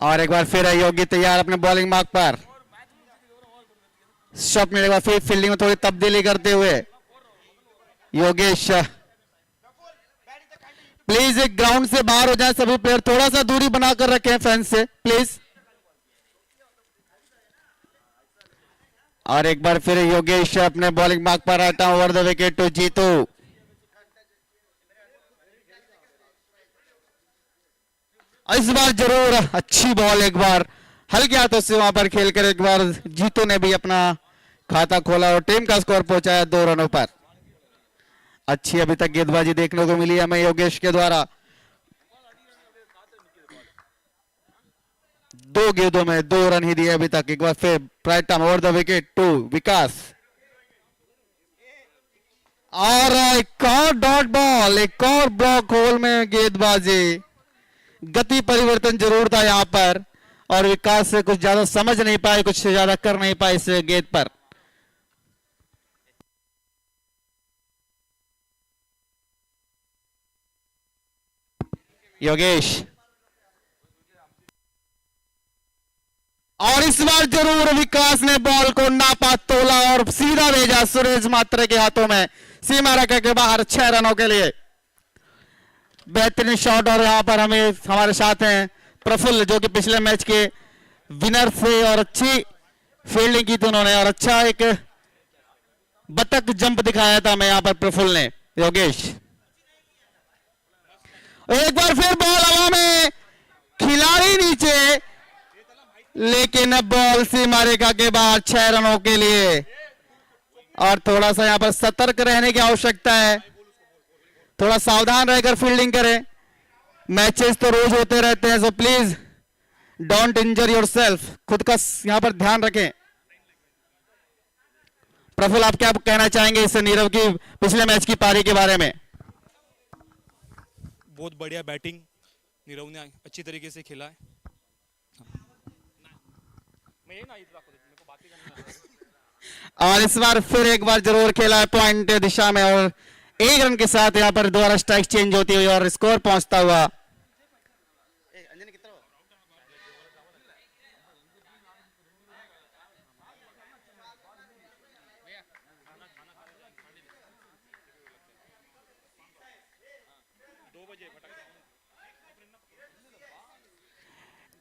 और एक बार फिर योगी तैयार अपने बॉलिंग मार्क पर। शॉट में एक बार फिर फील्डिंग में थोड़ी तब्दीली करते हुए योगेश। प्लीज एक ग्राउंड से बाहर हो जाए सभी प्लेयर, थोड़ा सा दूरी बनाकर रखें फैंस से प्लीज। और एक बार फिर योगेश अपने बॉलिंग मार्क पर आता over the wicket to Jeetu. इस बार जरूर अच्छी बॉल, एक बार हल्के हाथों से वहां पर खेलकर एक बार जीतू ने भी अपना खाता खोला और टीम का स्कोर पहुंचाया 2 रनों पर। अच्छी अभी तक गेंदबाजी देखने को मिली हमें योगेश के द्वारा। 2 गेंदों में 2 रन ही दिए अभी तक। एक बार फिर right arm over the wicket to Vikas. और एक और डॉट बॉल, एक और ब्लॉक होल में गेंदबाजी। गति परिवर्तन जरूर था यहां पर और विकास से कुछ ज्यादा समझ नहीं पाए, कुछ से ज्यादा कर नहीं पाए इस गेंद पर। योगेश और इस बार जरूर विकास ने बॉल को नापा, तोला और सीधा भेजा सुरेश मात्रे के हाथों में, सीमा रेखा के बाहर 6 रनों के लिए। बेहतरीन शॉट। और यहां पर हमारे साथ हैं प्रफुल्ल जो कि पिछले मैच के विनर थे और अच्छी फील्डिंग की थी उन्होंने और अच्छा एक बतख जंप दिखाया था हमें यहां पर प्रफुल्ल ने। योगेश एक बार फिर बॉल हवा में, खिलाड़ी नीचे, लेकिन अब बॉल सीमा रेखा के बाहर 6 रनों के लिए। और थोड़ा सा यहां पर सतर्क रहने की आवश्यकता है, थोड़ा सावधान रहकर फील्डिंग करें। मैचेस तो रोज होते रहते हैं, so please don't injure yourself, खुद का यहां पर ध्यान रखें। प्रफुल्ल आप क्या कहना चाहेंगे इस नीरव की पिछले मैच की पारी के बारे में? बहुत बढ़िया बैटिंग नीरव ने अच्छी तरीके से खेला है। और इस बार फिर एक बार जरूर खेला है पॉइंट दिशा में और 1 रन के साथ यहां पर दोबारा स्ट्राइक चेंज होती हुई और स्कोर पहुंचता हुआ।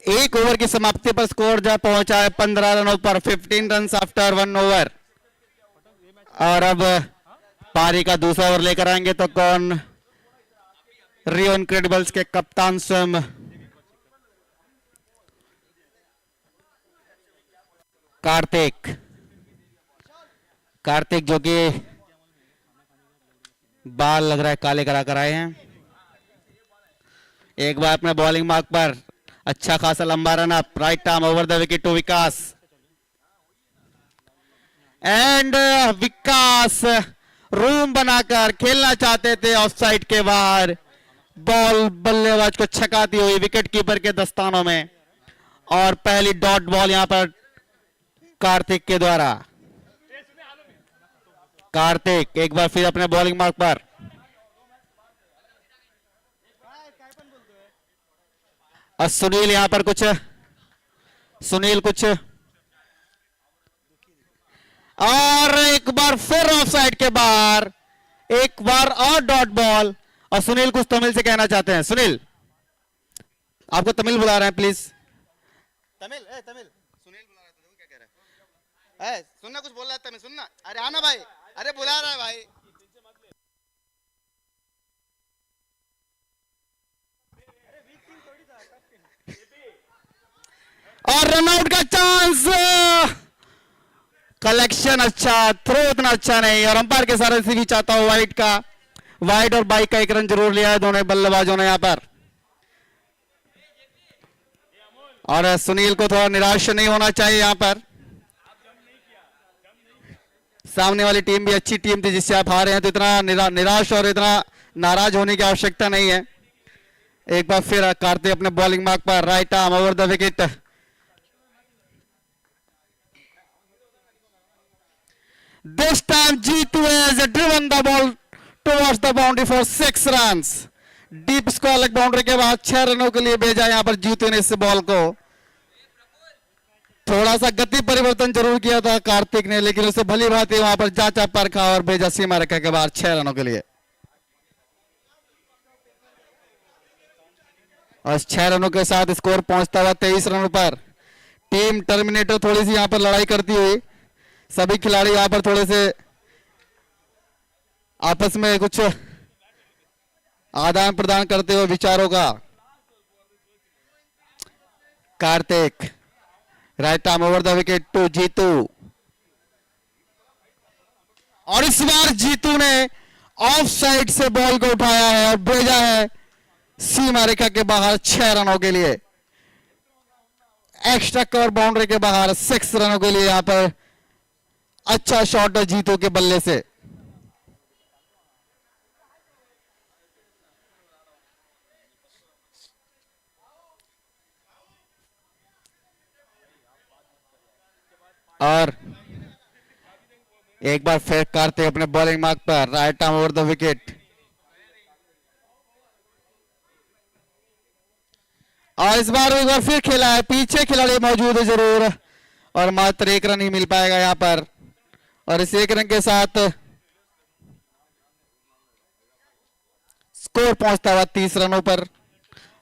एक ओवर की समाप्ति पर स्कोर जा पहुंचा है 15 रनों पर, 15 रन आफ्टर 1 ओवर। और अब पारी का दूसरा ओवर लेकर आएंगे तो कौन? रियो इनक्रेडिबल्स के कप्तान स्वयं कार्तिक जो कि बाल लग रहा है काले करा कर आए हैं। एक बार अपने बॉलिंग मार्क पर अच्छा खासा लंबा run up, right arm over the wicket to Vikas. And Vikas room बनाकर खेलना चाहते थे ऑफ साइड के बाहर, बॉल बल्लेबाज को छकाती हुई विकेट कीपर के दस्तानों में। और पहली डॉट बॉल यहां पर कार्तिक के द्वारा। कार्तिक एक बार फिर अपने बॉलिंग मार्क पर। और सुनील यहां पर कुछ और एक बार फिर ऑफ साइड के बाहर, एक बार और डॉट बॉल। और सुनील कुछ तमिल से कहना चाहते हैं। सुनील आपको तमिल बुला रहे हैं प्लीज। तमिल सुनील बुला रहा है, तो क्या कह रहा है? सुनना, कुछ बोल रहा है तमिल सुनना। अरे आना भाई, अरे बुला रहा है भाई। और रनआउट का चांस, कलेक्शन अच्छा, थ्रो उतना अच्छा नहीं। और अंपायर के सारे से भी चाहता हूं वाइड और बाइक का 1 रन जरूर लिया है दोनों बल्लेबाजों ने यहां पर। और सुनील को थोड़ा निराश नहीं होना चाहिए यहां पर। सामने वाली टीम भी अच्छी टीम थी जिससे आप हारे हैं, तो इतना निराश और इतना नाराज होने की आवश्यकता नहीं है। एक बार फिर कार्तिक अपने बॉलिंग मार्क पर, right arm over the wicket. This time G2 has driven the ball towards the boundary for 6 runs. Deep square leg boundary के बाद 6 रनों के लिए भेजा यहां पर जीतू ने इस बॉल को। थोड़ा सा गति परिवर्तन जरूर किया था कार्तिक ने, लेकिन उसे भली भांति वहां पर जांचा परखा और भेजा सीमा रेखा के बाहर 6 रनों के लिए। और 6 रनों के साथ स्कोर पहुंचता हुआ 23 रनों पर। टीम टर्मिनेटर थोड़ी सी यहां पर लड़ाई करती हुई, सभी खिलाड़ी यहां पर थोड़े से आपस में कुछ आदान प्रदान करते हुए विचारों का। Kartik right arm over the wicket to Jeetu, और इस बार जीतू ने ऑफ साइड से बॉल को उठाया है और भेजा है सीमा रेखा के बाहर 6 रनों के लिए। एक्स्ट्रा कवर बाउंड्री के बाहर 6 रनों के लिए यहां पर अच्छा शॉट है जीतू के बल्ले से। और एक बार फेंक करते अपने बॉलिंग मार्क पर right arm over the wicket, और इस बार एक बार फिर खेला है, पीछे खिलाड़ी मौजूद है जरूर, और मात्र 1 रन ही मिल पाएगा यहां पर। और इस 1 रन के साथ स्कोर पहुंचता हुआ 30 रनों पर।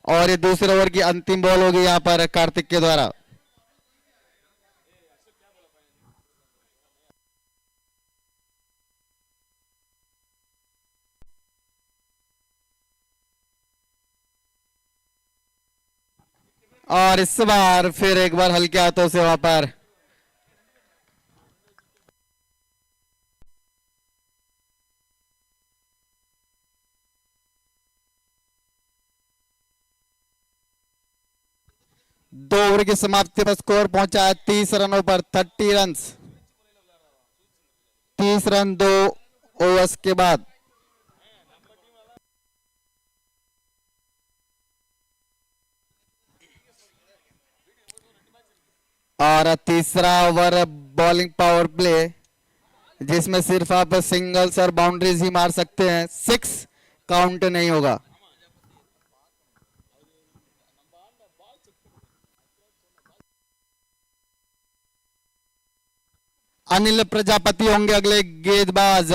और ये दूसरे ओवर की अंतिम बॉल होगी यहां पर कार्तिक के द्वारा। और इस बार फिर एक बार हल्के हाथों से वहां पर दो ओवर की समाप्ति पर स्कोर पहुंचा है 30 रनों पर। 30 रन, 30 रन 2 ओवर्स के बाद। और तीसरा ओवर बॉलिंग पावर प्ले, जिसमें सिर्फ आप सिंगल्स और बाउंड्रीज ही मार सकते हैं, 6 काउंट नहीं होगा। अनिल प्रजापति होंगे अगले गेंदबाज।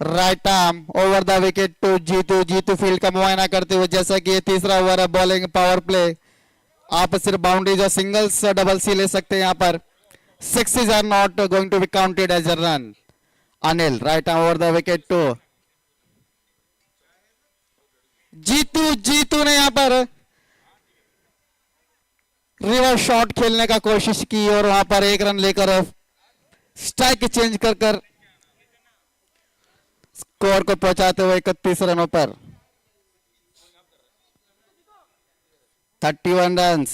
Right arm over the wicket to Jeetu, Jeetu field का मुआयना करते हुए। जैसा कि ये तीसरा ओवर है बॉलिंग पावर प्ले, आप सिर्फ बाउंड्रीज और सिंगल्स डबल सी ले सकते हैं यहां पर। 6 are not going to be counted as a run. Anil right arm over the wicket to Jeetu, Jeetu ने यहां पर रिवर्स शॉट खेलने का कोशिश की और वहां पर 1 रन लेकर स्ट्राइक चेंज कर स्कोर को पहुंचाते हुए 31 रनों पर 31 रन।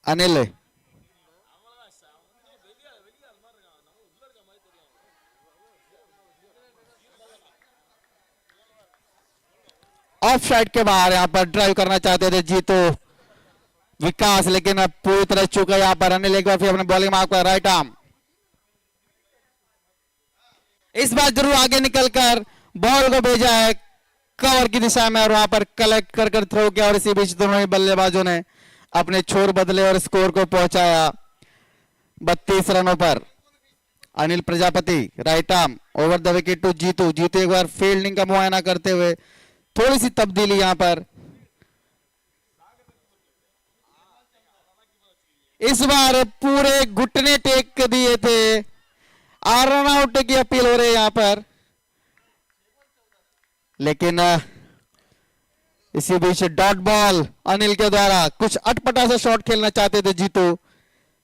अनिल ऑफ साइड के बाहर यहां पर ड्राइव करना चाहते थे जीतू विकास, लेकिन अब पूरी तरह चुका यहां पर। अनिल एक बार फिर अपने बॉलिंग मार्क पर राइट आर्म, इस बार जरूर आगे निकलकर बॉल को भेजा है कवर की दिशा में और वहां पर कलेक्ट कर थ्रो किया। और इसी बीच दोनों ही बल्लेबाजों ने अपने छोर बदले और स्कोर को पहुंचाया 32 रनों पर। Anil Prajapati right arm over the wicket to Jeetu, Jeetu एक बार फील्डिंग का मुआयना करते हुए। थोड़ी सी तब्दीली यहां पर, इस बार पूरे घुटने टेक दिए थे, रन आउट की अपील हो रही है यहां पर, लेकिन इसी बीच डॉट बॉल अनिल के द्वारा। कुछ अटपटा सा शॉट खेलना चाहते थे जीतू,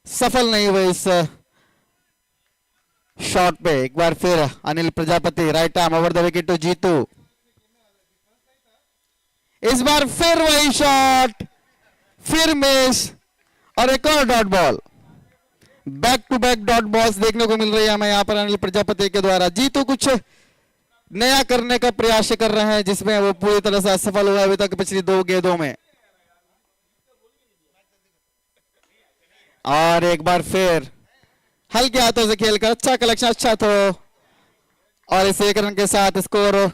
सफल नहीं हुए इस शॉट पे। एक बार फिर Anil Prajapati right arm over the wicket to Jeetu, इस बार फिर वही शॉट, फिर मिस और एक और dot ball. Back to back dot balls देखने को मिल रही है हमें यहां पर अनिल प्रजापति के द्वारा। जीतू कुछ नया करने का प्रयास कर रहे हैं, जिसमें वो पूरी तरह से असफल हुआ अभी तक पिछली 2 गेंदों में। और एक बार फिर हल्के हाथों से खेलकर अच्छा कलेक्शन, अच्छा थ्रो, और इस 1 रन के साथ स्कोर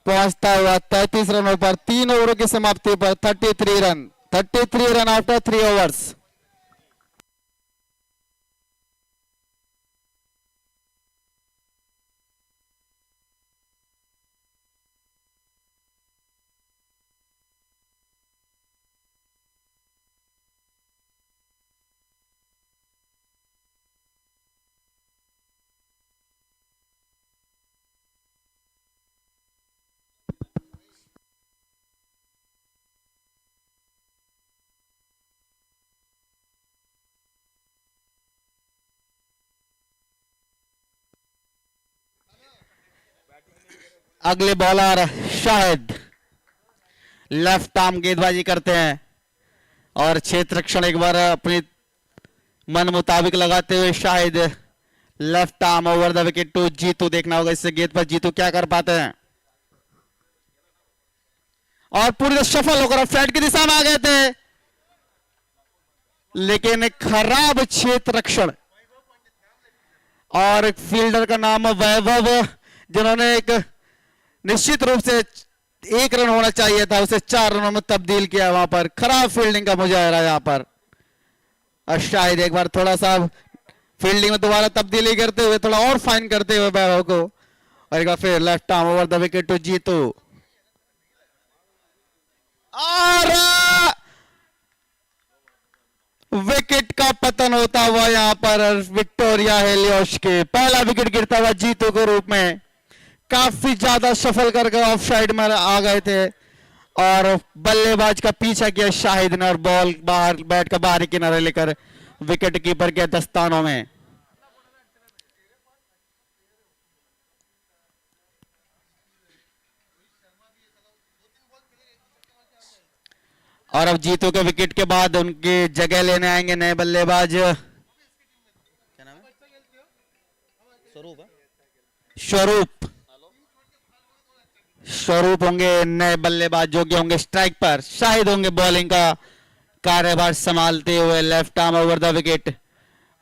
पहुंचता हुआ 33 रनों पर। 3 ओवरों की समाप्ति पर 33 रन। 33 run after 3 overs. अगले बॉलर शाहिद लेफ्ट आर्म गेंदबाजी करते हैं और क्षेत्र रक्षण एक बार अपनी मन मुताबिक लगाते हुए Shahid left arm over the wicket to Jeetu. देखना होगा इससे गेंद पर जीतू क्या कर पाते हैं। और पूरी तरह सफल होकर फ्लैट की दिशा में आ गए थे, लेकिन एक खराब क्षेत्र रक्षण और एक फील्डर का नाम वैभव, जिन्होंने एक निश्चित रूप से 1 रन होना चाहिए था उसे 4 रनों में तब्दील किया। वहां पर खराब फील्डिंग का मुजाहरा यहां पर। और शायद एक बार थोड़ा सा फील्डिंग में दोबारा तब्दीली करते हुए थोड़ा और फाइन करते हुए वैभव को, और एक बार फिर left arm over the wicket to Jeetu. और विकेट का पतन होता हुआ यहां पर विक्टोरिया हेलियोस के पहला विकेट गिरता हुआ जीतू के रूप में। काफी ज्यादा सफल करके ऑफ साइड में आ गए थे और बल्लेबाज का पीछा किया शाहिद ने और बॉल बाहर बैट का बाहरी किनारे लेकर विकेट कीपर के दस्तानों में। और अब जीतू के विकेट के बाद उनकी जगह लेने आएंगे नए बल्लेबाज। क्या नाम है? स्वरूप होंगे नए बल्लेबाज, जो कि होंगे स्ट्राइक पर। शाहिद होंगे बॉलिंग का कार्यभार संभालते हुए left arm over the wicket.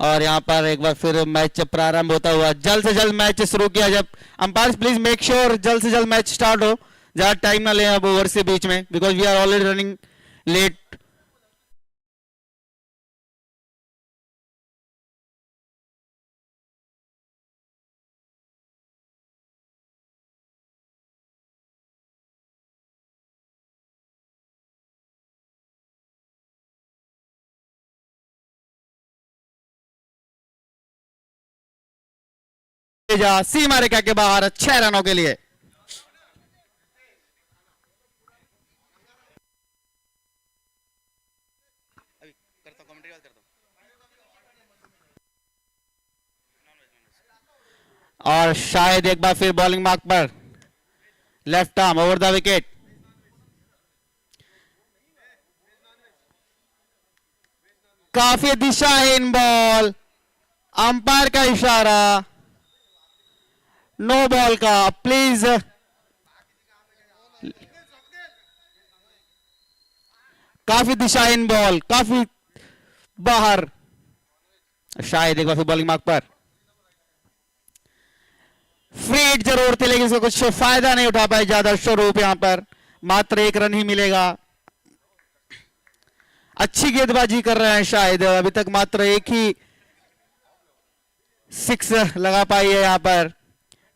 और यहां पर एक बार फिर मैच प्रारंभ होता हुआ, जल्द से जल्द मैच शुरू किया। जब अंपायर प्लीज मेक श्योर जल्द से जल्द मैच स्टार्ट हो, ज्यादा टाइम ना लें अब ओवर से बीच में, because we are already running late. सीमा रेखा के बाहर 6 रनों के लिए। और शायद एक बार फिर बॉलिंग मार्क पर left arm over the wicket. काफी दिशाहीन बॉल, अंपायर का इशारा नो बॉल का, प्लीज। काफी दिशाहीन बॉल, काफी बाहर। शायद एक बार फिर बॉलिंग मार्क पर। फ्री हिट जरूर थी, लेकिन इसको कुछ फायदा नहीं उठा पाए ज्यादा स्वरूप। यहां पर मात्र 1 रन ही मिलेगा। अच्छी गेंदबाजी कर रहे हैं शायद, अभी तक मात्र 1 ही 6 लगा पाई है यहां पर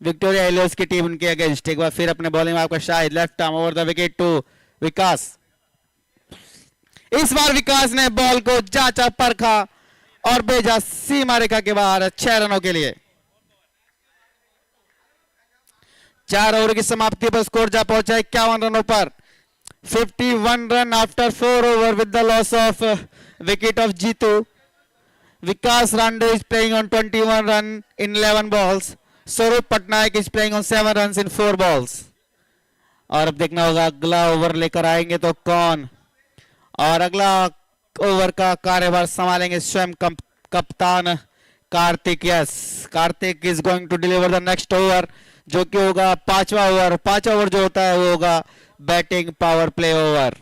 विक्टोरिया हेलियोस की टीम उनके अगेंस्ट। एक बार फिर अपने बॉलिंग में आपका Shahid left arm over the wicket to Vikas. इस बार विकास ने बॉल को जांचा परखा और भेजा सीमा रेखा के बाहर 6 रनों के लिए। 4 ओवर की समाप्ति पर स्कोर जा पहुंचा 51 रनों पर। 51 run after 4 over with the loss of wicket of Jitu. Vikas Rande is playing on 21 run in 11 balls. Swarup Patnaik is playing on 7 run in 4 balls. और अब देखना होगा अगला ओवर लेकर आएंगे तो कौन, और अगला ओवर का कार्यभार संभालेंगे स्वयं कप्तान Kartik. Yes, Kartik is going to deliver the next over, जो कि होगा 5वां ओवर। 5वां ओवर जो होता है वो होगा बैटिंग पावर प्ले ओवर,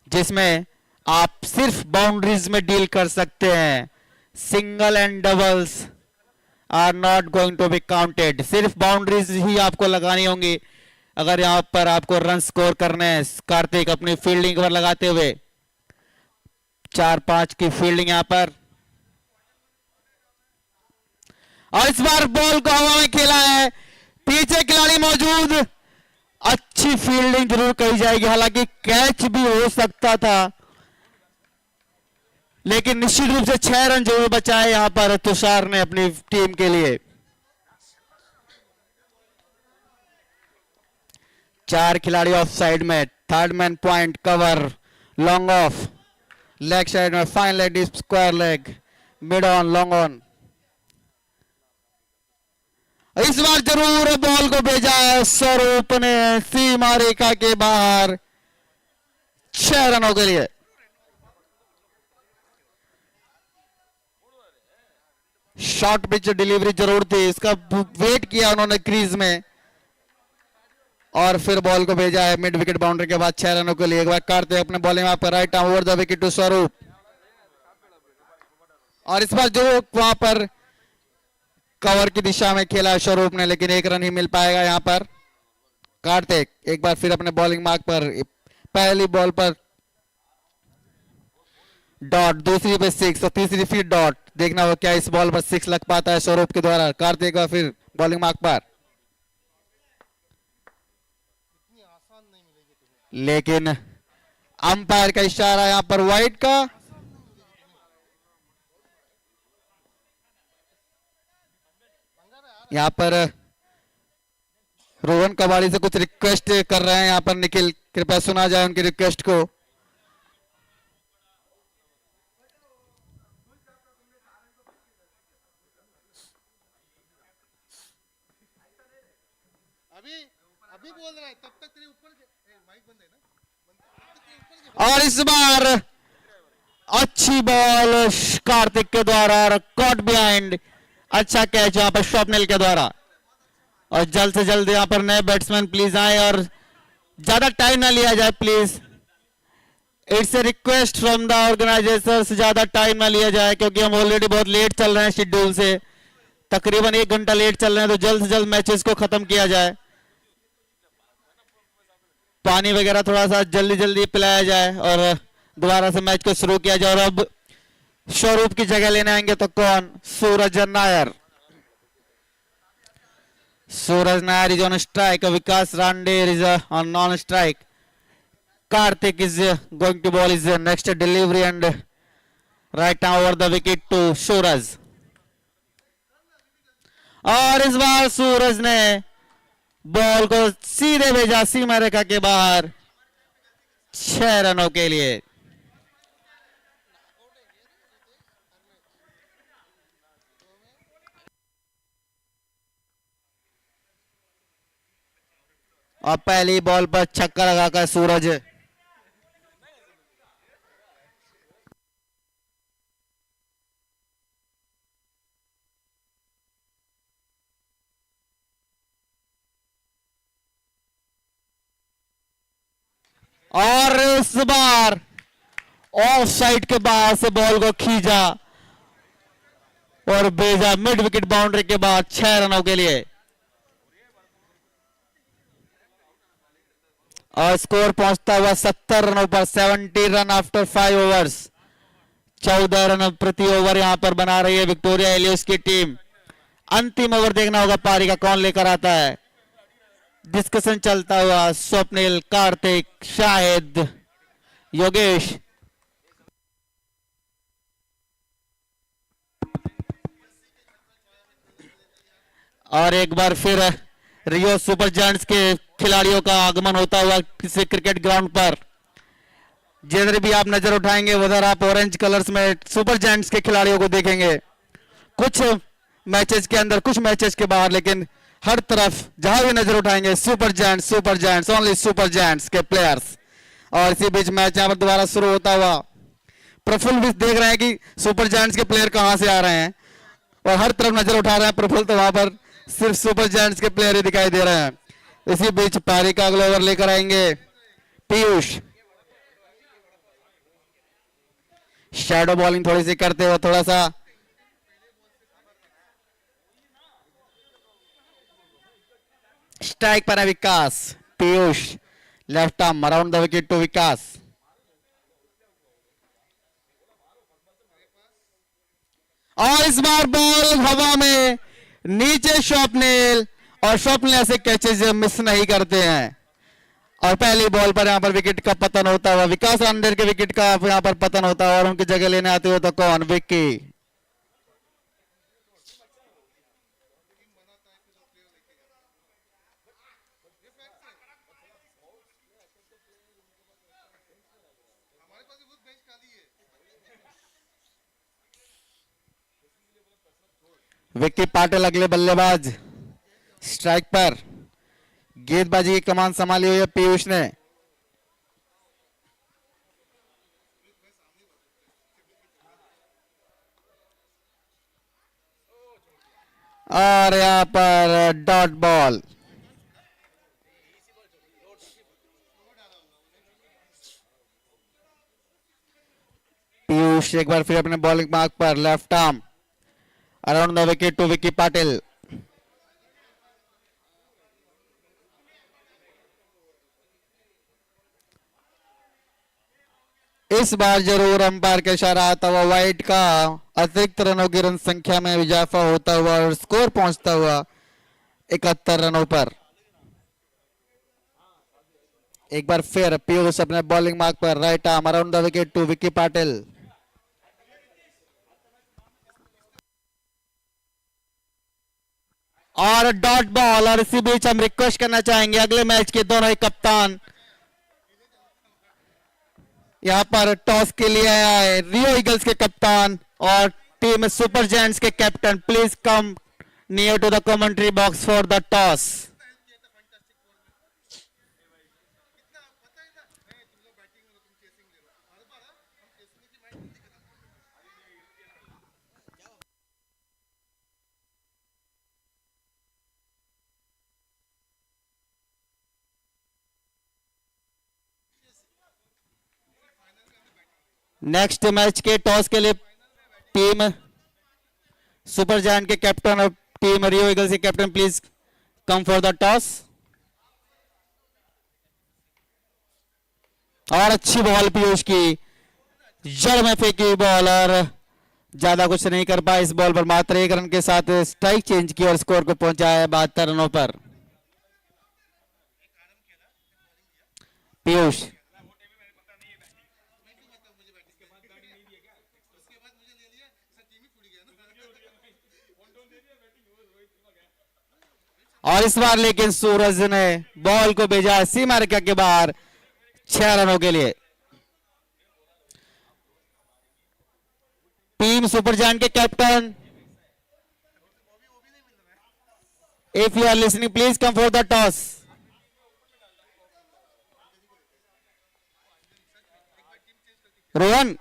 जिसमें आप सिर्फ बाउंड्रीज में डील कर सकते हैं। Single and doubles are not going to be counted. सिर्फ बाउंड्रीज ही आपको लगानी होंगी अगर यहां पर आपको रन स्कोर करने हैं। कार्तिक अपनी फील्डिंग पर लगाते हुए 4-5 की फील्डिंग यहां पर, और इस बार बॉल को हवा में खेला है, पीछे खिलाड़ी मौजूद, अच्छी फील्डिंग जरूर कही जाएगी, हालांकि कैच भी हो सकता था, लेकिन निश्चित रूप से 6 रन जरूर बचाए यहां पर तुषार ने अपनी टीम के लिए। 4 खिलाड़ी ऑफ साइड में, third man point cover, long off, leg side में fine leg deep square leg, mid on, long on. इस बार जरूर बॉल को भेजा है स्वरूप ने सीमा रेखा के बाहर 6 रनों के लिए। शॉर्ट पिच डिलीवरी जरूर थी, इसका वेट किया उन्होंने क्रीज में और फिर बॉल को भेजा है मिड विकेट बाउंड्री के बाद 6 रनों के लिए। एक बार काटते अपने बॉलिंग आप right arm over the wicket to Swaroop, और इस बार जो वहां पर कवर की दिशा में खेला स्वरूप ने, लेकिन 1 रन ही मिल पाएगा यहां पर। कार्तिक एक बार फिर अपने बॉलिंग मार्क पर, पहली बॉल पर डॉट, दूसरी पे 6 और तीसरी फिर डॉट। देखना हो क्या इस बॉल पर 6 लग पाता है स्वरूप के द्वारा। कार्तिक का फिर बॉलिंग मार्क पर, लेकिन अंपायर का इशारा यहां पर वाइड का। यहां पर रोहन कबाड़ी से कुछ रिक्वेस्ट कर रहे हैं यहां पर निखिल, कृपया सुना जाए उनकी रिक्वेस्ट को। अभी बोल रहा है, तब तक तेरे ऊपर माइक बंद है ना। और इस बार अच्छी बॉल कार्तिक के द्वारा, कॉट बिहाइंड, अच्छा कैच यहां पर स्वप्निल के द्वारा। और जल्द से जल्द यहां पर नए बैट्समैन प्लीज आए और ज्यादा टाइम ना लिया जाए please. It's a request from the organisations, ज्यादा टाइम ना लिया जाए क्योंकि हम ऑलरेडी बहुत लेट चल रहे हैं शेड्यूल से, तकरीबन 1 घंटा लेट चल रहे हैं, तो जल्द से जल्द मैचेस को खत्म किया जाए। पानी वगैरह थोड़ा सा जल्दी जल्दी पिलाया जाए और दोबारा से मैच को शुरू किया जाए। और अब स्वरूप की जगह लेने आएंगे तो कौन? Suraj Nair. Suraj Nair is on strike, Vikas Rande is on non strike, Kartik is going to bowl is next delivery and right over the wicket to Suraj. और इस बार सूरज ने बॉल को सीधे भेजा सीमा रेखा के बाहर 6 रनों के लिए। और पहली बॉल पर छक्का लगाकर सूरज और इस बार ऑफ साइड के बाहर से बॉल को खींचा और भेजा मिड विकेट बाउंड्री के बाद 6 रनों के लिए। और स्कोर पहुंचता हुआ 70 रनों पर, 70 रन आफ्टर 5 ओवर्स, 14 रन प्रति ओवर यहां पर बना रही है विक्टोरिया एलियस की टीम। अंतिम ओवर देखना होगा पारी का कौन लेकर आता है। डिस्कशन चलता हुआ स्वप्निल, कार्तिक, शाहिद, योगेश। और एक बार फिर रियो सुपर जायंट्स के खिलाड़ियों का आगमन होता हुआ किसी क्रिकेट ग्राउंड पर। जिधर भी आप नजर उठाएंगे उधर आप ऑरेंज कलर्स में सुपर जायंट्स के खिलाड़ियों को देखेंगे, कुछ मैचेस के अंदर, कुछ मैचेस के बाहर, लेकिन हर तरफ जहां भी नजर उठाएंगे super giants, only super giants के प्लेयर्स। और इसी बीच मैच यहां पर दोबारा शुरू होता हुआ प्रफुल्ल भी देख रहे हैं कि सुपर जायंट्स के प्लेयर कहां से आ रहे हैं, और हर तरफ नजर उठा रहे हैं प्रफुल्ल, तो वहां पर सिर्फ सुपर जायंट्स के प्लेयर ही दिखाई दे रहे हैं। इसी बीच पारी का अगला ओवर लेकर आएंगे पीयूष। शैडो बॉलिंग थोड़ी सी करते हुए, थोड़ा सा स्ट्राइक पर है Vikas. Piyush left arm around the wicket to Vikas. और इस बार बॉल हवा में नीचे स्वप्निल, और स्वप्निल ऐसे कैचेज मिस नहीं करते हैं। और पहली बॉल पर यहां पर विकेट का पतन होता हुआ, विकास रांडेर के विकेट का यहां पर पतन होता है, और उनकी जगह लेने आते हुए तो कौन, विक्की। हमारे पास भी बहुत बेंच खाली है। विक्की पाटिल अगले बल्लेबाज, स्ट्राइक पर। गेंदबाजी की कमान संभाली हुई है पीयूष ने। और यहां पर डॉट बॉल। पीयूष एक बार फिर अपने बॉलिंग मार्क पर, left arm around the wicket to Vicky Patil. इस बार जरूर अंपायर का इशारा आता हुआ वाइड का, अतिरिक्त रनों की रन संख्या में इजाफा होता हुआ और स्कोर पहुंचता हुआ 71 रनों पर। एक बार फिर पीयूष अपने बॉलिंग मार्क पर, right arm around the wicket to Vicky Patil. और डॉट बॉल। और इसी बीच हम रिक्वेस्ट करना चाहेंगे अगले मैच के दोनों ही कप्तान यहां पर टॉस के लिए आए, रियो ईगल्स के कप्तान और टीम सुपर जायंट्स के captain, please come near to the commentary box for the toss. Next match के टॉस के लिए टीम सुपर जायंट के कैप्टन और टीम रियो ईगल्स के captain, please come for the toss. और अच्छी बॉल पीयूष की, जड़ में फेंकी बॉल और ज्यादा कुछ नहीं कर पाया इस बॉल पर, मात्र 1 रन के साथ स्ट्राइक चेंज की और स्कोर को पहुंचाया 72 रनों पर। पीयूष और इस बार लेकिन सूरज ने बॉल को भेजा सीमा रेखा के बाहर 6 रनों के लिए। टीम सुपर जायंट के captain, if you are listening please come for the toss. Rohan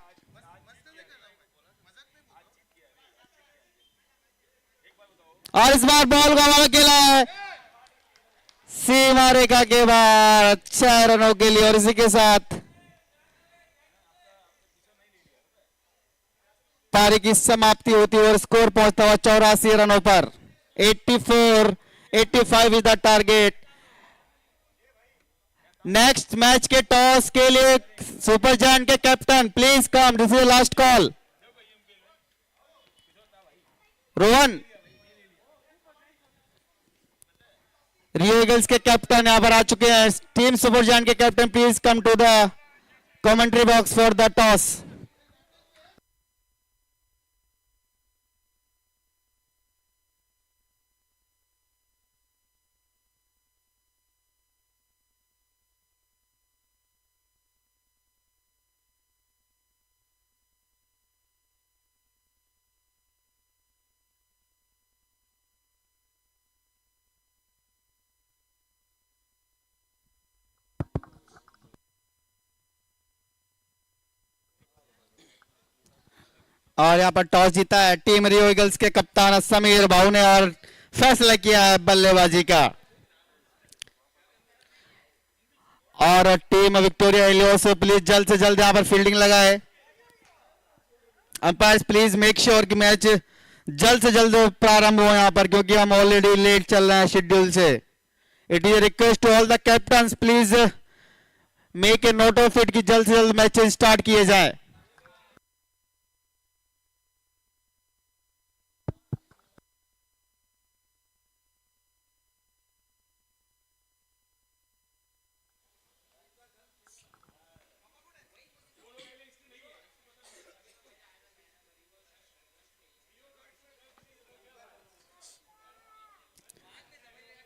और इस बार बॉल का हवा खेला है सीमा रेखा के बाहर 6 रनों के लिए, और इसी के साथ पारी की समाप्ति होती है और स्कोर पहुंचता हुआ 84 रनों पर। 85 is the target. Next match के टॉस के लिए सुपर जायंट के captain, please come, this is last call. Rohan Rio eagles के कैप्टन यहां पर आ चुके हैं। टीम सुपर जायंट के captain, please come to the commentary box for the toss. और यहां पर टॉस जीता है टीम रियो ईगल्स के कप्तान समीर भाऊ ने और फैसला किया है बल्लेबाजी का। और टीम विक्टोरिया इलियोस प्लीज जल्द से जल्द यहां पर फील्डिंग लगाए। अंपायर प्लीज मेक श्योर कि मैच जल्द से जल्द प्रारंभ हो यहां पर, क्योंकि हम ऑलरेडी लेट चल रहे हैं शेड्यूल से। It is request to all the captains, please make a note of it कि जल्द से जल्द मैचेस स्टार्ट किए जाए।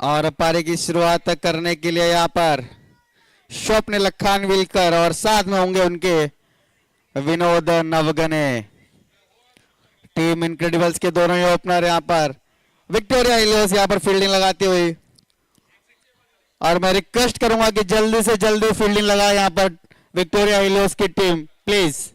और पारी की शुरुआत करने के लिए यहाँ पर स्वप्निल खानविलकर और साथ में होंगे उनके विनोद नवगने। टीम इनक्रेडिबल्स के दोनों ही ओपनर यहाँ पर विक्टोरिया हिलियोस यहाँ पर फील्डिंग लगाती हुई, और मैं रिक्वेस्ट करूंगा कि जल्दी से जल्दी फील्डिंग लगाए यहाँ पर विक्टोरिया हिलियोस की टीम प्लीज।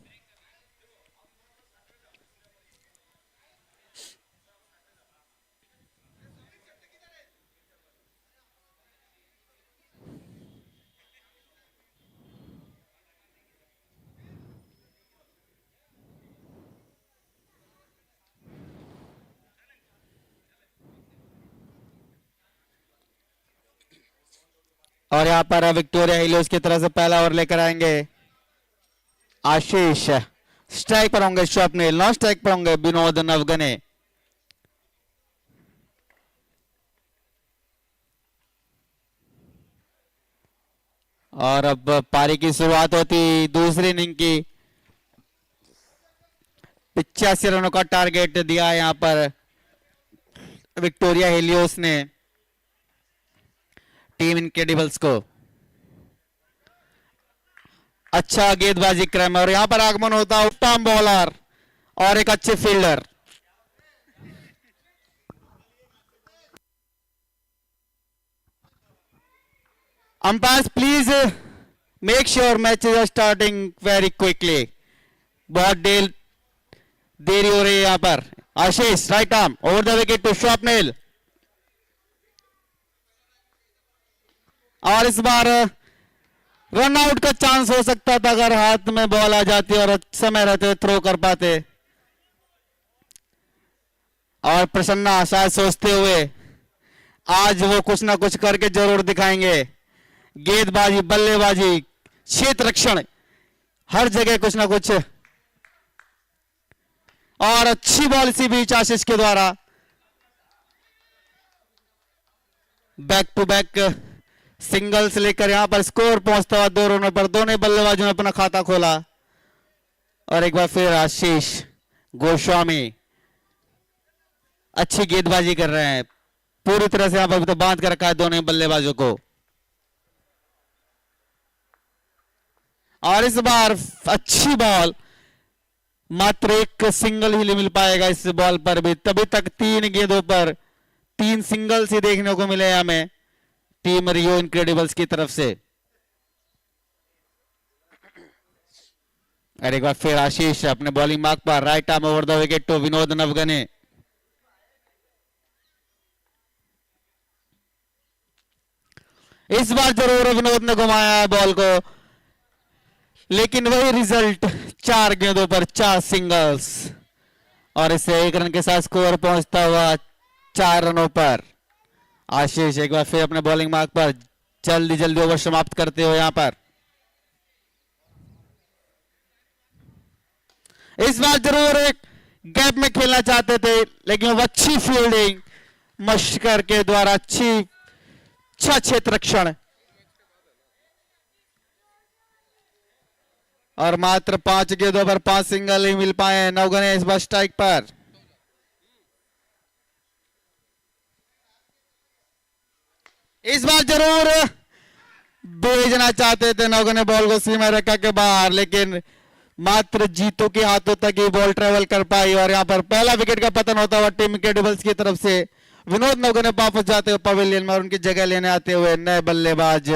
और यहाँ पर विक्टोरिया हिलियोस की तरफ से पहला ओवर लेकर आएंगे आशीष। स्ट्राइक पर होंगे स्वप्निल, नॉन स्ट्राइक पर होंगे विनोद नवगने। और अब पारी की शुरुआत होती दूसरी इनिंग की। 85 रनों का टारगेट दिया है यहाँ पर विक्टोरिया हिलियोस ने टीम इनक्रेडिबल्स को। अच्छा गेंदबाजी क्रम है और यहां पर आगमन होता है उत्तम बॉलर और एक अच्छे fielder. Umpires please make sure matches are starting very quickly. बहुत देरी हो रही है यहां पर। Ashish right arm over the wicket to Swapnil, और इस बार रन आउट का चांस हो सकता था अगर हाथ में बॉल आ जाती और समय रहते थ्रो कर पाते। और प्रसन्ना शायद सोचते हुए आज वो कुछ ना कुछ करके जरूर दिखाएंगे। गेंदबाजी, बल्लेबाजी, क्षेत्र रक्षण, हर जगह कुछ ना कुछ। और अच्छी बॉल इसी बीच आशीष के द्वारा बैक टू बैक सिंगल्स लेकर यहां पर स्कोर पहुंचता हुआ 2 रनों पर। दोनों बल्लेबाजों ने अपना खाता खोला और एक बार फिर आशीष गोस्वामी अच्छी गेंदबाजी कर रहे हैं। पूरी तरह से यहां पर तो बांध कर रखा है दोनों बल्लेबाजों को। और इस बार अच्छी बॉल, मात्र एक सिंगल ही मिल पाएगा इस बॉल पर भी। तभी तक 3 गेंदों पर 3 सिंगल्स ही देखने को मिले हमें टीम रियो इनक्रेडिबल्स की तरफ से। और एक बार फिर आशीष अपने बॉलिंग मार्क पर right arm over the wicket to Vinod Navgane. इस बार जरूर विनोद ने घुमाया है बॉल को, लेकिन वही रिजल्ट 4 गेंदों पर 4 सिंगल्स, और इससे 1 रन के साथ स्कोर पहुंचता हुआ 4 रनों पर। आशीष एक बार फिर अपने बॉलिंग मार्क पर जल्दी जल्दी ओवर समाप्त करते हो यहां पर। इस बार जरूर एक गैप में खेलना चाहते थे, लेकिन वो अच्छी फील्डिंग मशकर के द्वारा अच्छा क्षेत्र रक्षण, और मात्र 5 गेंदों पर 5 सिंगल ही मिल पाए नवगने इस बार स्ट्राइक पर। इस बार जरूर भेजना चाहते थे नवगने बॉल को सीमा रेखा के बाहर, लेकिन मात्र जीतू के हाथों तक ही बॉल ट्रेवल कर पाई, और यहां पर पहला विकेट का पतन होता हुआ टीम इनक्रेडिबल्स की तरफ से। विनोद नवगने वापस जाते हुए पवेलियन में और उनकी जगह लेने आते हुए नए बल्लेबाज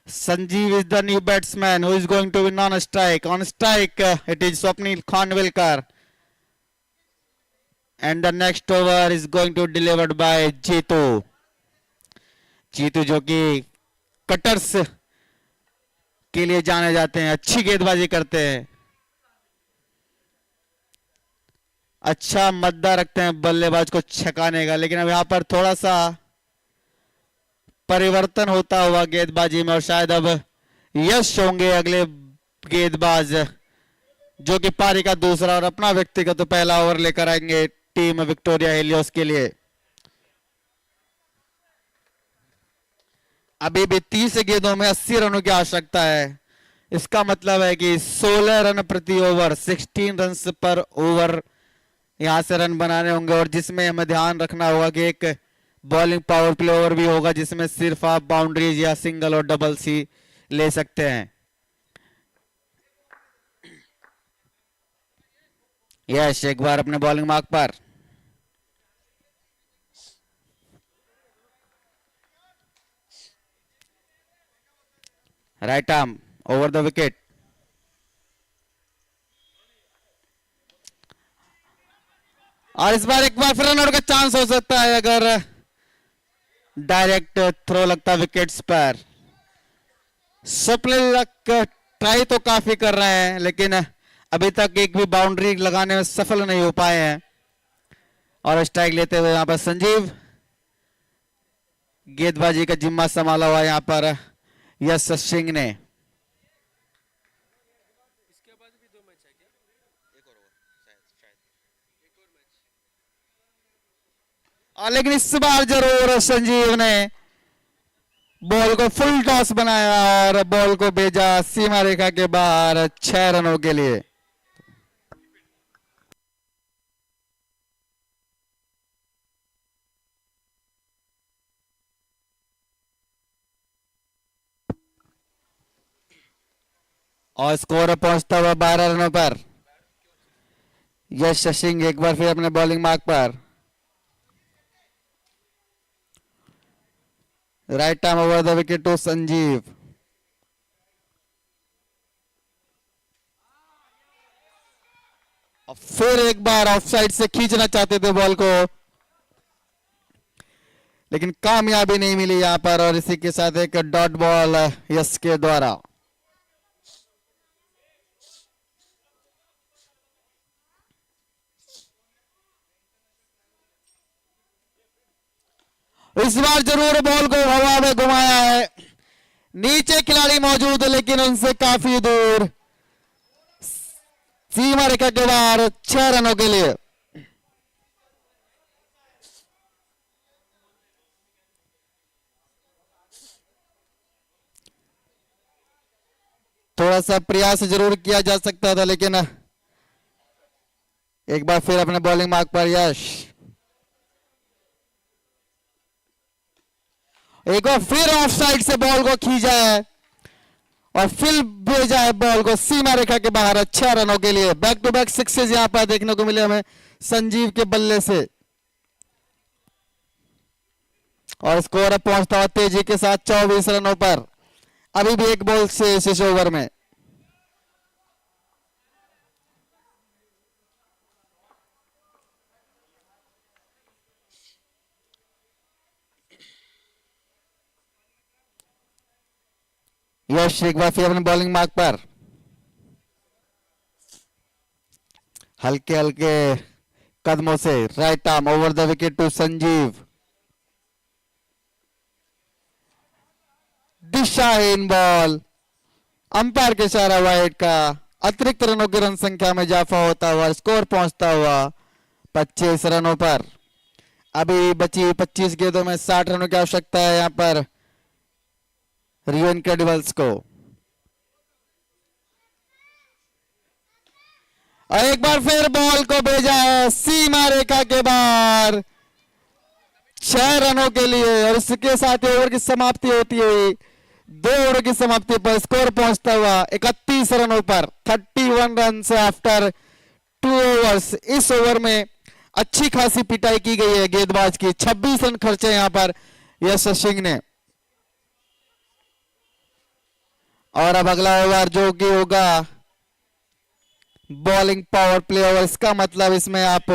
Sanjeev is the new batsman who is going to win on a strike. On strike, it is Swapnil Khanvilkar. And the next over is going to be delivered by Jeetu. Jitu जो कि कटर्स के लिए जाने जाते हैं, अच्छी गेंदबाजी करते हैं, अच्छा मद्दा रखते हैं बल्लेबाज को छकाने का। लेकिन अब यहां पर थोड़ा सा परिवर्तन होता हुआ गेंदबाजी में, और शायद अब यश होंगे अगले गेंदबाज जो कि पारी का दूसरा और अपना व्यक्तिगत तो पहला ओवर लेकर आएंगे टीम विक्टोरिया हिलियोस के लिए। अभी भी 30 गेंदों में 80 रनों की आवश्यकता है। इसका मतलब है कि 16 रन प्रति ओवर, 16 रन पर ओवर यहां से रन बनाने होंगे। और जिसमें हमें ध्यान रखना होगा कि एक बॉलिंग पावर प्ले ओवर भी होगा जिसमें सिर्फ आप बाउंड्रीज या सिंगल और डबल्स ही ले सकते हैं। यश एक बार अपने बॉलिंग मार्क पर, right arm over the wicket. और इस बार एक बार फिर रन आउट का चांस हो सकता है अगर डायरेक्ट थ्रो लगता विकेट्स पर। स्वप्निल ट्राई तो काफी कर रहे हैं लेकिन अभी तक एक भी बाउंड्री लगाने में सफल नहीं हो पाए हैं। और स्ट्राइक लेते हुए यहां पर संजीव, गेंदबाजी का जिम्मा संभाला हुआ यहां पर यश सिंह ने। लेकिन इस बार जरूर संजीव ने बॉल को फुल टॉस बनाया और बॉल को भेजा सीमा रेखा के बाहर 6 रनों के लिए। और स्कोर पहुंचता हुआ 12 रनों पर। यश सिंह एक बार फिर अपने बॉलिंग मार्क पर, right arm over the wicket to Sanjeev. और फिर एक बार ऑफसाइड से खींचना चाहते थे बॉल को लेकिन कामयाबी नहीं मिली यहां पर। और इसी के साथ एक डॉट बॉल यश के द्वारा। इस बार जरूर बॉल को हवा में घुमाया है। नीचे खिलाड़ी मौजूद है लेकिन उनसे काफी दूर, सीमा रेखा के बाहर 6 रनों के लिए। थोड़ा सा प्रयास जरूर किया जा सकता था लेकिन एक बार फिर अपने बॉलिंग मार्क पर यश। एक बार फिर ऑफ साइड से बॉल को खींचा है और फिर भेजा है बॉल को सीमा रेखा के बाहर 6 रनों के लिए। बैक टू बैक सिक्सेस यहां पर देखने को मिले हमें संजीव के बल्ले से। और स्कोर अब पहुंचता हुआ तेजी के साथ 24 रनों पर। अभी भी एक बॉल से इस ओवर में। यश एक बार फिर अपने बॉलिंग मार्क पर, हल्के हल्के कदमों से right arm over the wicket to Sanjeev. दिशाहीन बॉल, अंपायर के इशारा वाइड का। अतिरिक्त रनों की रन संख्या में इजाफा होता हुआ स्कोर पहुंचता हुआ 25 रनों पर। अभी बची 25 गेंदों में 60 रनों की आवश्यकता है यहां पर रियो इनक्रेडिबल्स को। और एक बार फिर बॉल को भेजा है सीमा रेखा के बाहर 6 रनों के लिए। और इसके साथ ओवर की समाप्ति होती है। 2 ओवर की समाप्ति पर स्कोर पहुंचता हुआ 31 रनों पर, 31 रन आफ्टर 2 ओवर्स। इस ओवर में अच्छी खासी पिटाई की गई है गेंदबाज की। 26 रन खर्चे यहां पर यश सिंह ने। और अब अगला ओवर जो कि होगा बॉलिंग पावर प्ले ओवर। इसका मतलब इसमें आप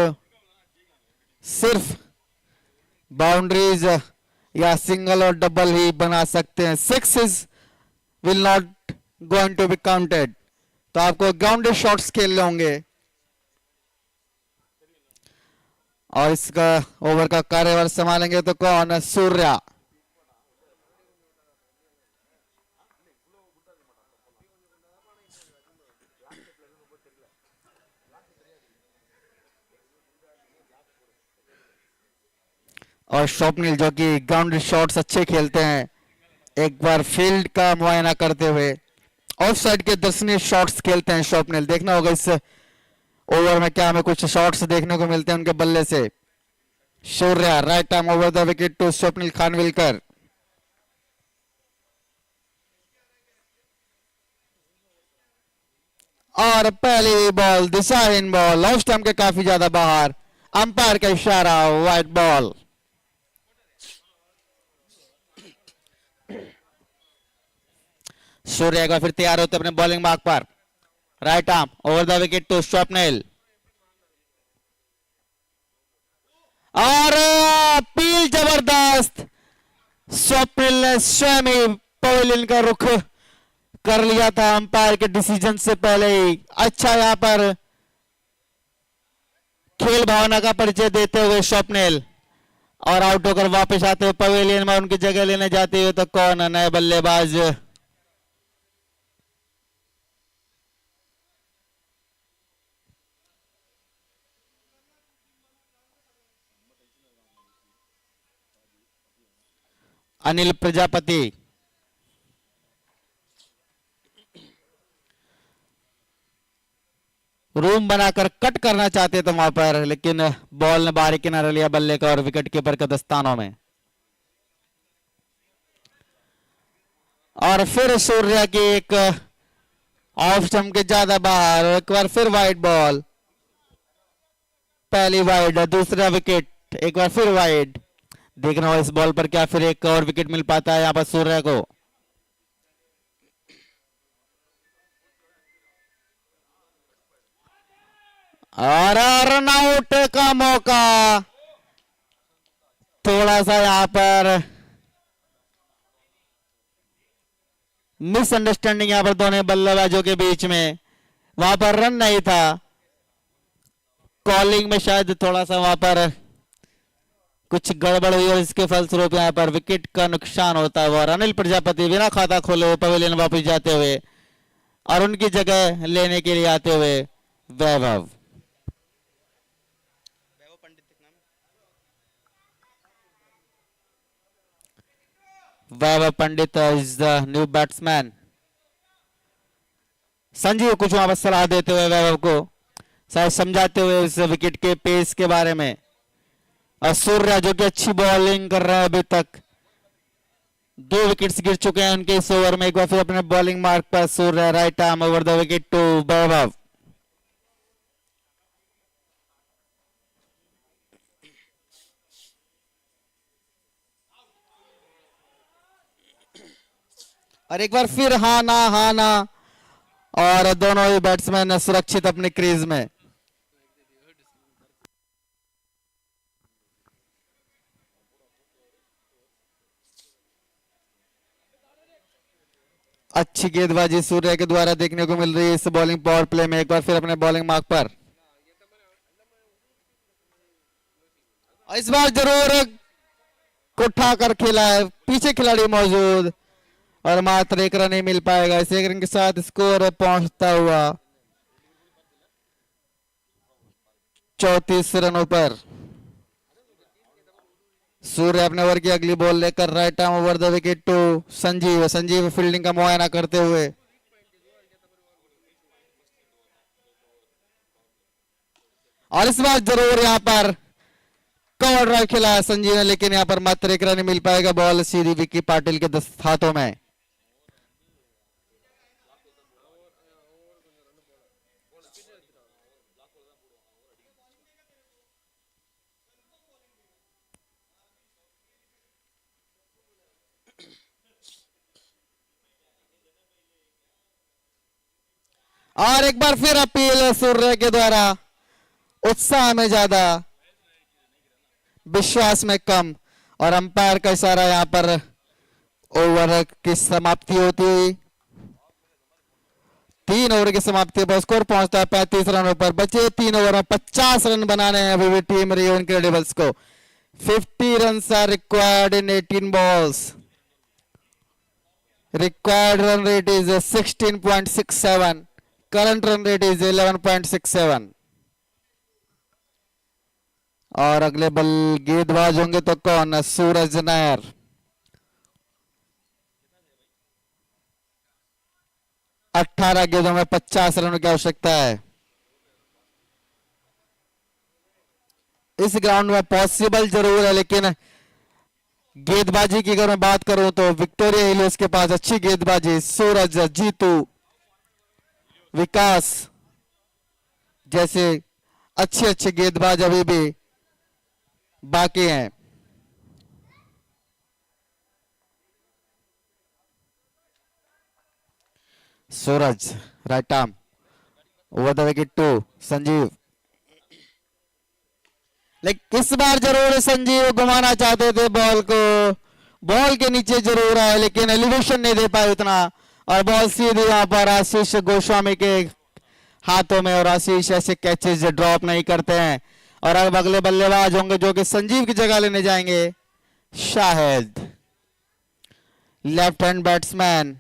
सिर्फ बाउंड्रीज या सिंगल और डबल ही बना सकते हैं। Sixes will not going to be counted. तो आपको ग्राउंडेड शॉट्स खेलने होंगे। और इसका ओवर का कार्यभार संभालेंगे तो कौन? सूर्या। और स्वप्निल जो कि ग्राउंड शॉट्स अच्छे खेलते हैं, एक बार फील्ड का मुआयना करते हुए ऑफ साइड के दर्शनीय शॉट्स खेलते हैं स्वप्निल। देखना होगा इस ओवर में क्या हमें कुछ शॉट्स देखने को मिलते हैं उनके बल्ले से। Surya right arm over the wicket to Swapnil Khanvilkar. और पहली बॉल दिशाहीन बॉल, ऑफ स्टंप के काफी ज्यादा बाहर, अंपायर का इशारा, वाइड बॉल। सूर्य एक बार फिर तैयार होते अपने बॉलिंग मार्क पर। Right arm over the wicket to Swapnil. और अपील जबरदस्त, स्वप्निल ने स्वयं ही पवेलियन का रुख कर लिया था अंपायर के डिसीजन से पहले ही। अच्छा यहां पर खेल भावना का परिचय देते हुए स्वप्निल, और आउट होकर वापस आते हुए पवेलियन में उनकी जगह लेने जाते हुए तो कौन है नए बल्लेबाज अनिल प्रजापति। रूम बनाकर कट करना चाहते थे वहां पर, लेकिन बॉल ने बाहरी किनारा लिया बल्ले का और विकेट कीपर के दस्तानों में। और फिर सूर्या की एक ऑफ स्टंप के ज्यादा बाहर, एक बार फिर वाइड बॉल, पहली वाइड, दूसरा विकेट, एक बार फिर वाइड। देखना हो इस बॉल पर क्या फिर एक और विकेट मिल पाता है यहां पर सूर्या को। और रन आउट का मौका, थोड़ा सा यहां पर मिसअंडरस्टैंडिंग यहां पर दोनों बल्लेबाजों के बीच में, वहां पर रन नहीं था, कॉलिंग में शायद थोड़ा सा वहां पर कुछ गड़बड़ हुई और इसके फलस्वरूप यहां पर विकेट का नुकसान होता है। और अनिल प्रजापति बिना खाता खोले हुए पवेलियन वापस जाते हुए और उनकी जगह लेने के लिए आते हुए Vaibhav. Vaibhav Pandit is the new batsman. Sanjeev कुछ वहां पर सलाह देते हुए वैभव को शायद समझाते हुए इस विकेट के पेस के बारे में। और सूर्या जो कि अच्छी बॉलिंग कर रहा है, अभी तक 2 विकेट्स गिर चुके हैं उनके इस ओवर में। एक बार फिर अपने बॉलिंग मार्क पर Surya, right arm over the wicket to Vaibhav. और एक बार फिर हाँ ना, और दोनों ही बैट्समैन सुरक्षित अपने क्रीज में। अच्छी गेंदबाजी सूर्य के द्वारा देखने को मिल रही है इस बॉलिंग पावर प्ले में। एक बार फिर अपने बॉलिंग मार्क पर, इस बार जरूर उठा कर खेला है, पीछे खिलाड़ी मौजूद, और मात्र 1 रन ही मिल पाएगा। इस 1 रन के साथ स्कोर पहुंचता हुआ 34 रनों पर। सूर्य अपने ओवर की अगली बॉल लेकर right arm over the wicket to Sanjeev. Sanjeev fielding का मुआयना करते हुए, और इस बार जरूर यहां पर कवर ड्राइव खेला है संजीव ने, लेकिन यहां पर मात्र 1 रन मिल पाएगा। बॉल सीधी विक्की पाटिल के हाथों में। और एक बार फिर अपील सूर्य के द्वारा, उत्साह में ज्यादा, विश्वास में कम, और अंपायर का इशारा यहां पर ओवर की समाप्ति होती हुई। 3 ओवर की समाप्ति पर स्कोर पहुंचता है 35 रनों पर। बचे 3 ओवर में 50 रन बनाने हैं अभी भी टीम रियो इनक्रेडिबल्स को। 50 runs are required in 18 balls. Required run rate is 16.67. Current run rate is 11.67. और अगले बल गेंदबाज होंगे तो कौन? सूरज नायर। 18 गेंदों में 50 रनों की आवश्यकता है। इस ग्राउंड में पॉसिबल जरूर है, लेकिन गेंदबाजी की अगर मैं बात करूं तो विक्टोरिया हिलियोस के पास अच्छी गेंदबाजी, सूरज, जीतू, विकास जैसे अच्छे अच्छे गेंदबाज अभी भी बाकी हैं। Suraj right arm over the wicket to Sanjeev, लेकिन इस बार जरूर संजीव घुमाना चाहते थे बॉल को, बॉल के नीचे जरूर आए लेकिन एलिवेशन नहीं दे पाए उतना, और बॉल सीधी वहां पर आशीष गोस्वामी के हाथों में, और आशीष ऐसे कैचेस ड्रॉप नहीं करते हैं। और अब अगले बल्लेबाज होंगे जो कि संजीव की जगह लेने जाएंगे Shahid, left hand batsman,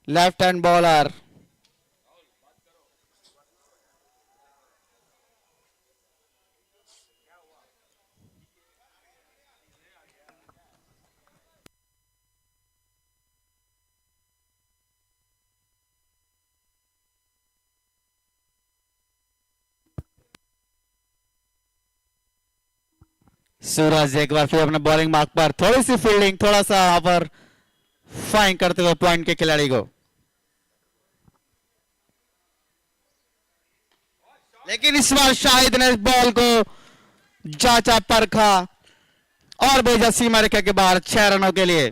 left hand bowler. Suraj एक बार फिर अपने बॉलिंग मार्क पर थोड़ी सी फील्डिंग, थोड़ा सा वहां पर फाइन करते हुए पॉइंट के खिलाड़ी को, लेकिन इस बार शाहिद ने बॉल को जांचा परखा और भेजा सीमा रेखा के बाहर 6 रनों के लिए।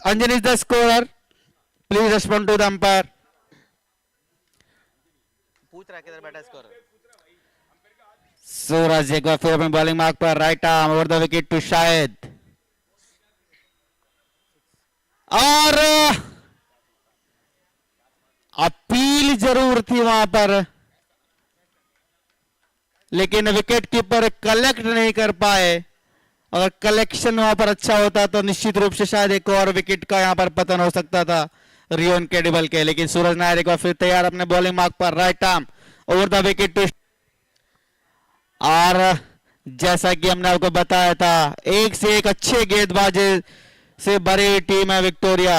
Anjani is the scorer, please respond to the umpire. पूछ रहा है किधर बैठा स्कोरर। सूरज एक बार फिर अपने बॉलिंग मार्क पर, right arm over the wicket to Shahid, और अपील जरूर थी वहां पर, लेकिन विकेट कीपर कलेक्ट नहीं कर पाए। अगर कलेक्शन वहां पर अच्छा होता तो निश्चित रूप से शायद एक और विकेट का यहां पर पतन हो सकता था रियोन केडिबल के, लेकिन सूरज नायर एक बार फिर तैयार अपने बॉलिंग मार्क पर, right arm over the wicket to, और जैसा कि हमने आपको बताया था एक से एक अच्छे गेंदबाजी से भरी टीम है विक्टोरिया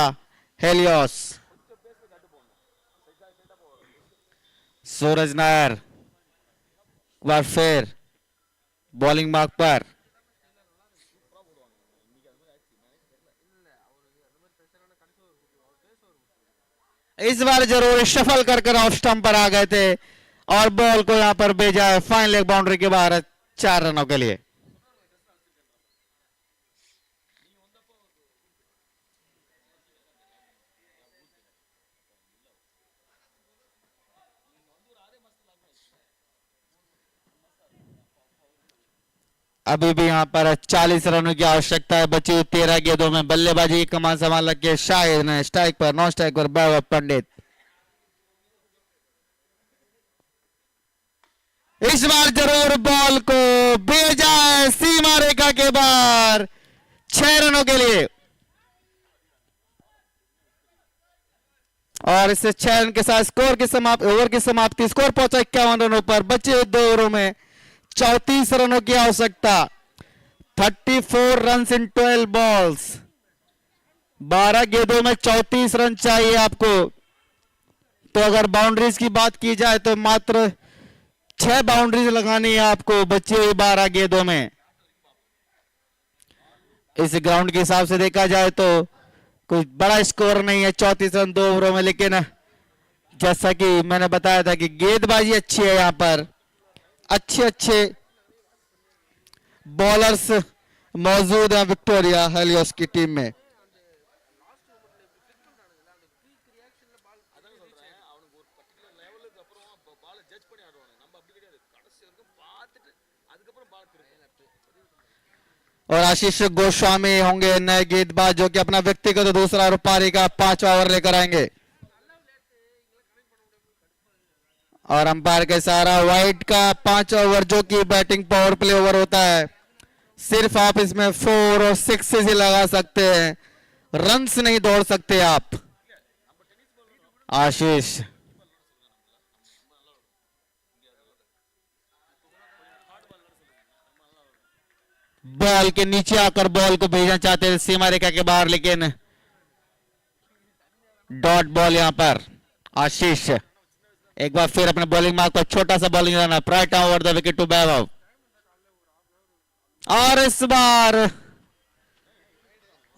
हेलियोस। सूरज नायर बार फिर बॉलिंग मार्क पर, इस बार जरूर शफल कर ऑफ स्टंप पर आ गए थे और बॉल को यहां पर भेजा है फाइन लेग बाउंड्री के बाहर 4 रनों के लिए। अभी भी यहां पर 40 रनों की आवश्यकता है, बची हुई 13 गेंदों में। बल्लेबाजी की कमान संभाल के शाहिद ने स्ट्राइक पर, नॉन स्ट्राइक पर वैभव पंडित। इस बार जरूर बॉल को भेजा है सीमा रेखा के बाहर 6 रनों के लिए, और इससे 6 रन के साथ स्कोर की समाप्ति, ओवर की समाप्ति, स्कोर पहुंचा 51 रनों पर। बचे हुए 2 ओवरों में 34 रनों की आवश्यकता, 34 रन इन 12 बॉल्स, 12 गेंदों में 34 रन चाहिए आपको। तो अगर बाउंड्रीज की बात की जाए तो मात्र 6 बाउंड्रीज लगानी है आपको बची हुई 12 गेंदों में। इस ग्राउंड के हिसाब से देखा जाए तो कोई बड़ा स्कोर नहीं है 34 रन 2 ओवरों में, लेकिन जैसा कि मैंने बताया था कि गेंदबाजी अच्छी है, यहां पर अच्छे अच्छे बॉलर्स मौजूद हैं विक्टोरिया हेलियोस की टीम में। और आशीष गोस्वामी होंगे नए गेंदबाज जो कि अपना व्यक्तिगत दूसरा और पारी का 5वां ओवर लेकर आएंगे, और अंपायर के सहारा वाइड का 5वां ओवर जो कि बैटिंग पावर प्ले ओवर होता है, सिर्फ आप इसमें 4 और 6 ही लगा सकते हैं, रन्स नहीं दौड़ सकते आप। आशीष बॉल के नीचे आकर बॉल को भेजना चाहते थे सीमा रेखा के बाहर, लेकिन डॉट बॉल यहां पर आशीष एक बार फिर अपने बॉलिंग मार्क पर छोटा सा bowling run right over the wicket to Vaibhav और इस बार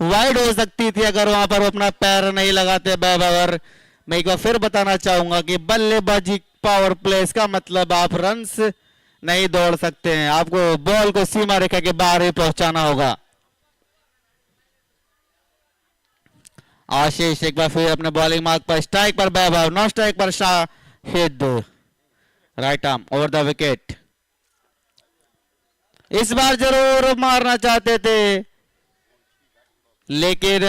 वाइड हो सकती थी अगर वहां पर वो अपना पैर नहीं लगाते वैभव। और मैं एक बार फिर बताना चाहूंगा कि बल्लेबाजी पावर प्ले का मतलब आप रन्स नहीं दौड़ सकते हैं, आपको बॉल को सीमा रेखा के बाहर ही पहुंचाना होगा। आशीष एक बार फिर अपने बॉलिंग मार्क पर स्ट्राइक पर वैभव नॉन स्ट्राइक पर Shahid right arm over the wicket. इस बार जरूर मारना चाहते थे लेकिन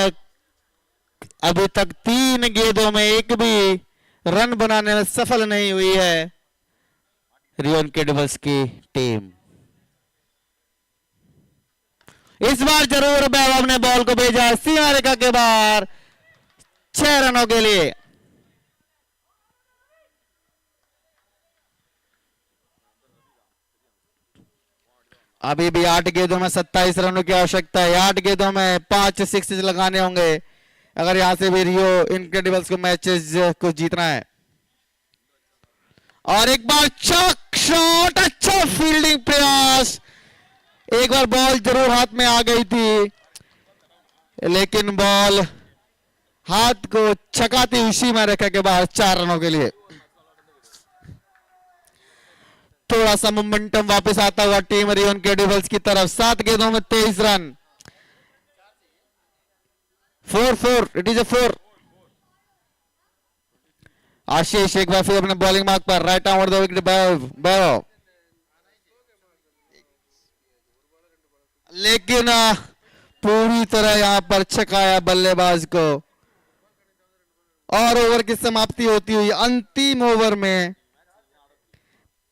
अभी तक 3 गेंदों में एक भी रन बनाने में सफल नहीं हुई है रियो इनक्रेडिबल्स की टीम। इस बार जरूर वैभव ने बॉल को भेजा सीमा रेखा के बाहर 6 रनों के लिए। अभी भी 8 गेंदों में 27 रनों की आवश्यकता है। 8 गेंदों में 5 सिक्सेस लगाने होंगे अगर यहां से भी रियो इनक्रेडिबल्स को मैचेस को जीतना है। और एक बार चौक शॉट अच्छा फील्डिंग प्रयास। एक बार बॉल जरूर हाथ में आ गई थी लेकिन बॉल हाथ को छकाती हुई सीमा रेखा के बाहर 4 रनों के लिए। थोड़ा सा मोमेंटम वापस आता हुआ टीम रियो इनक्रेडिबल्स की तरफ। 7 गेंदों में 23 run 4-4 it is a 4। Ashish एक बार फिर अपने बॉलिंग मार्क पर right arm over the wicket Vaibhav लेकिन पूरी तरह यहां पर छकाया बल्लेबाज को और ओवर की समाप्ति होती हुई अंतिम ओवर में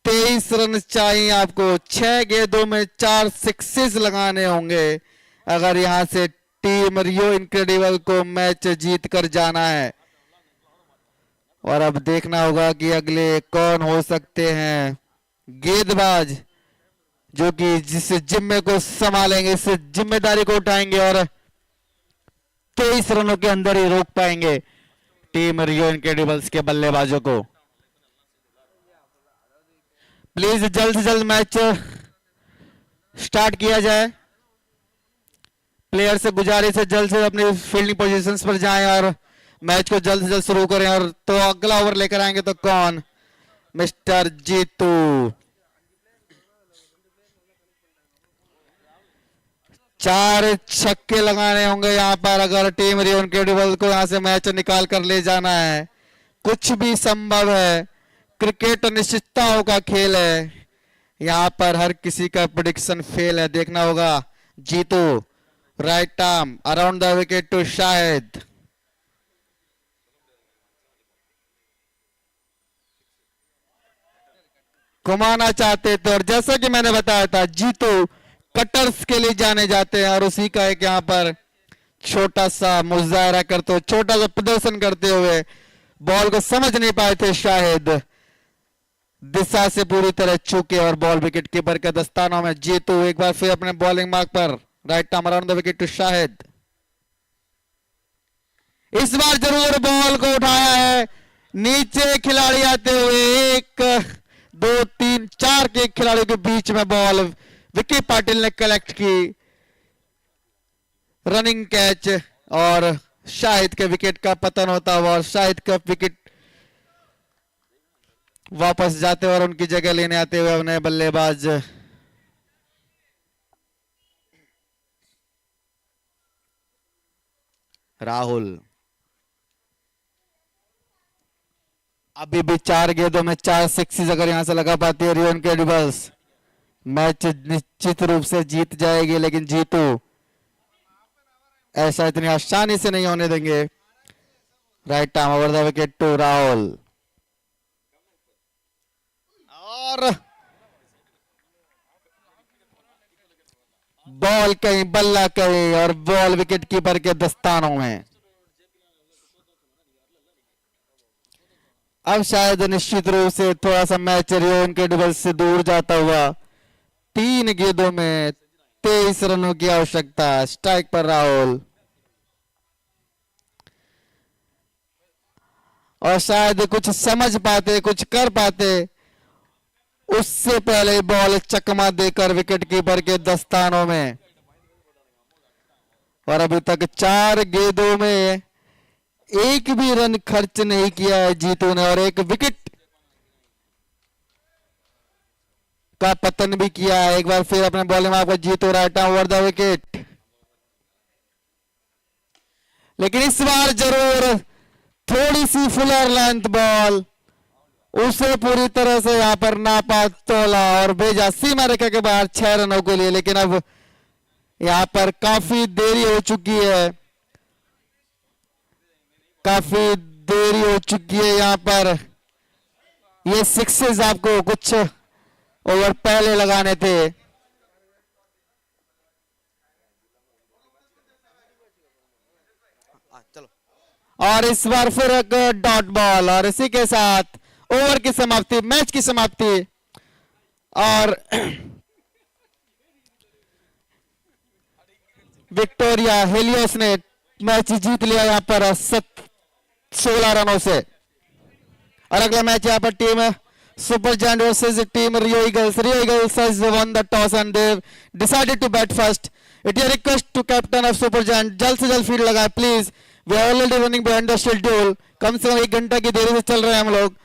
23 रन चाहिए आपको। 6 गेंदों में 4 सिक्सेस लगाने होंगे अगर यहां से टीम रियो इनक्रेडिबल को मैच जीत कर जाना है। और अब देखना होगा कि अगले कौन हो सकते हैं गेंदबाज जो कि जिस जिम्मे को संभालेंगे, इस जिम्मेदारी को उठाएंगे और 23 रनों के अंदर ही रोक पाएंगे टीम रियो इनक्रेडिबल्स के बल्लेबाजों को। प्लीज जल्द से जल्द मैच स्टार्ट किया जाए। प्लेयर से गुजारिश है जल्द से अपनी फील्डिंग पोजीशंस पर जाएं और मैच को जल्द से जल्द शुरू करें। और तो अगला ओवर लेकर आएंगे तो कौन? मिस्टर जीतू। चार छक्के लगाने होंगे यहां पर अगर टीम रियो इनक्रेडिबल को यहां से मैच निकाल कर ले जाना है। कुछ भी संभव है, क्रिकेट अनिश्चितताओं का खेल है, यहां पर हर किसी का प्रेडिक्शन फेल है। देखना होगा Jeetu right arm around the wicket to Shahid. घुमाना चाहते थे और जैसा कि मैंने बताया था जीतू कटर्स के लिए जाने जाते हैं और उसी का एक यहाँ पर छोटा सा मुजाहरा करते हुए, छोटा सा प्रदर्शन करते हुए बॉल को समझ नहीं पाए थे शाहिद। दिशा से पूरी तरह चूके और बॉल विकेट कीपर के दस्तानों में। जीतू एक बार फिर अपने बॉलिंग मार्क पर right arm around the wicket to Shahid. इस बार जरूर बॉल को उठाया है, नीचे खिलाड़ी आते हुए 1 2 3 4 के खिलाड़ियों के बीच में बॉल विकी पाटिल ने कलेक्ट की, रनिंग कैच और शाहिद के विकेट का पतन होता हुआ और शाहिद का विकेट वापस जाते हुए और उनकी जगह लेने आते हुए अपने बल्लेबाज राहुल। अभी भी 4 गेंदों में 4 सिक्सेस अगर यहां से लगा पाती है रियो इनक्रेडिबल्स मैच निश्चित रूप से जीत जाएगी। लेकिन जीतू ऐसा इतनी आसानी से नहीं होने देंगे। Right arm over the wicket to Rahul और बॉल कहीं बल्ला कहीं और बॉल विकेट कीपर के दस्तानों में। अब शायद निश्चित रूप से थोड़ा सा मैच रियो इनक्रेडिबल्स से दूर जाता हुआ। 3 गेंदों में 23 रनों की आवश्यकता। स्ट्राइक पर राहुल और शायद कुछ समझ पाते, कुछ कर पाते, उससे पहले बॉल चकमा देकर विकेट कीपर के दस्तानों में। और अभी तक 4 गेंदों में एक भी रन खर्च नहीं किया है जीतू ने, और एक विकेट का पतन भी किया है। एक बार फिर अपने बॉलिंग में आपको Jeetu right over the wicket, लेकिन इस बार जरूर थोड़ी सी फुलर लेंथ बॉल, उसे पूरी तरह से यहां पर नापा, तोला और भेजा सीमा रेखा के बाहर 6 रनों के लिए। लेकिन अब यहां पर काफी देरी हो चुकी है, काफी देरी हो चुकी है यहां पर। ये सिक्सेस आपको कुछ ओवर पहले लगाने थे। और इस बार फिर एक डॉट बॉल, और इसी के साथ ओवर की समाप्ति, मैच की समाप्ति। और विक्टोरिया हेलियोस ने मैच जीत लिया यहां पर 16 रनों से। और अगला मैच यहां पर team super giant versus team Rio eagles. Rio eagles has won the toss and they've decided to bat first. It is a request to captain of super giant, जल्द से जल्द फील्ड लगाए please. We are already running behind the schedule. कम से कम 1 घंटा की देरी से चल रहे हैं हम लोग।